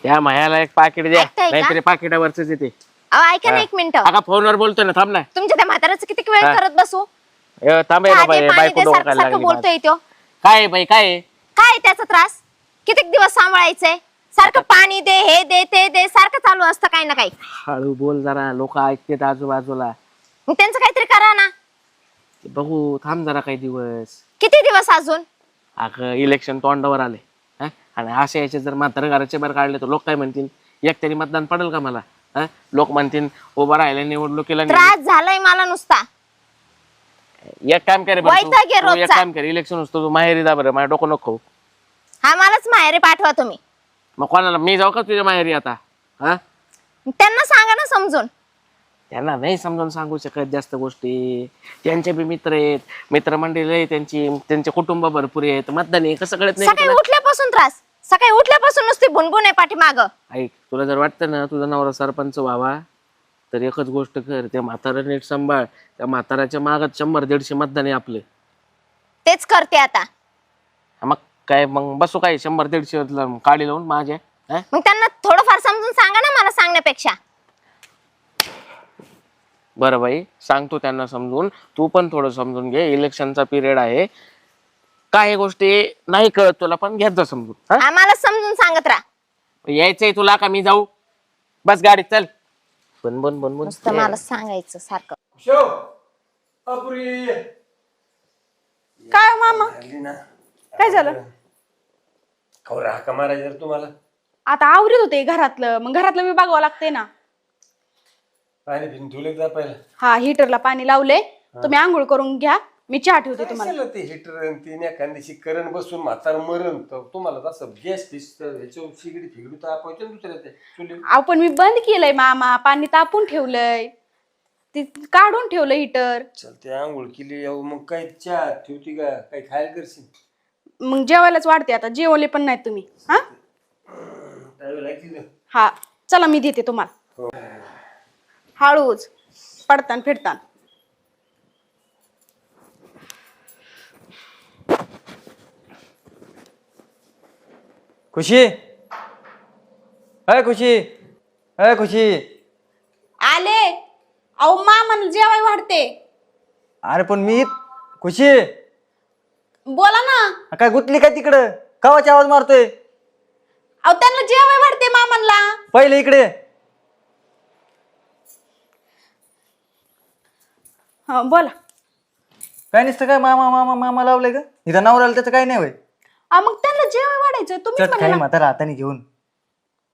या मायाला एक पाकिट द्या, ऐकताय का? नाहीतरी पाकिटावरच येते. ऐका ना एक मिनिट. अगं फोनवर बोलतोय ना, थांब ना. तुमच्या त्या म्हाताऱ्याचं किती वेळ हा. करत बसू? थांबे ना बाई, बायको डोकं सारखं खायला सारखं लागली बोलतोय तो. काय आहे बाई, काय आहे? काय त्याचा त्रास? किती दिवस सांभाळायचंय? सारखं पाणी दे, हे दे, ते दे, सारखं चालू असतं काही ना काही. हळू बोल जरा, लोक ऐकतात आजूबाजूला. मग त्यांचं काहीतरी करा ना. बघू, थांब जरा काही दिवस. किती दिवस अजून? अगं इलेक्शन तोंडावर आले, हा? आणि असे याचे जर म्हातारे घराचे बाहेर काढले तर लोक काय म्हणतील? एकट्याने मतदान पडेल का मला? हा? लोक म्हणतील उभं राहिला निवडणुकीला. त्रास झालाय मला नुसता. एक काम करे बरं तू. वैताग आहे तू एक रोजचा. काम कर, इलेक्शन असतो तू माहेरी जा बरं, माझ्या डोकं नको. हा मलाच माहेरी पाठवा तुम्ही. मग कोणाला, मी जाऊ का तुझ्या माहेरी आता? हा? त्यांना सांगा ना समजून. त्यांना नाही समजावून सांगू शकत जास्त गोष्टी. त्यांचे बी मित्र आहेत, मित्रमंडळी आहे त्यांची, त्यांचे कुटुंब भरपूर आहेत. मतदान आहे कसं कळत नाही सकाळी तुला? उठल्यापासून त्रास. सकाळी उठल्यापासून नुसती भुनभुन आहे पाठीमाग. ऐक, तुला जर वाटतं ना तुझा नवरा सरपंच व्हावा तर एकच गोष्ट कर, त्या म्हातारा नीट सांभाळ. त्या म्हाताराच्या मागत 100-150 मतदान आहे आपले. तेच करते आता. मग काय, मग बसू काय 100-150 काढी लावून माझ्या? हा? मग त्यांना थोडंफार समजून सांगा ना मला सांगण्यापेक्षा. बरं बाई, सांगतो त्यांना समजून. तू पण थोडं समजून घे, इलेक्शनचा पिरियड आहे. काही गोष्टी नाही कळत तुला, पण घेत जा समजून. हा? आम्हाला समजून सांगत राहा. यायचंय तुला का मी जाऊ? बस गाडीत चल. बन बन बन बन. नुसतं मला सांगायचं सारखं. शो अपुरी काय हो मामा, झाली ना. काय झालं? खबर हाका मारायचं रे तुम्हाला. आता आवरीत होते घरातलं, मग घरातलं मी बघावं लागते ना. पाणी पिऊन ठेवले जा पहिला. हा, हिटरला पाणी लावले. तुम्ही आंघोळ करून घ्या, मी चहा ठेवते तुम्हाला. कशाला ते हिटर तीन एखाद्याशी करण बसून म्हातार मरण तर तुम्हाला तसं गॅस ह्याच्यावर शिगडी फिगडी तापायचं दुसऱ्या ते चुली. अहो पण मी बंद केलंय मामा, पाणी तापून ठेवलंय, ते काढून ठेवलं हिटर. चल ते आंघोळ केली मग काय चहा ठेवती का काही खायला करशील? मग जेवायलाच वाढते आता, जेवले पण नाही तुम्ही. हा हा, चला मी देते तुम्हाला. हळूच पडतान फिरतान. खुशी, अय खुशी, अय खुशी. आले. अहो मामाला जेवाय वाढते. अरे पण मी खुशी, बोला ना. काय गुतली काय तिकडं? कावाची आवाज मारतोय? अहो त्यांना जेवाय वाढते मामाला. पहिले इकडे. हा बोला. काय नसतं काय, मामा मामा मामा लावलंय का? इथं नवऱ्याला त्याचं काय नाही होय. मग त्यांना जेवाय वाढायचं तुम्ही चट काही म्हातारा हाताने घेऊन.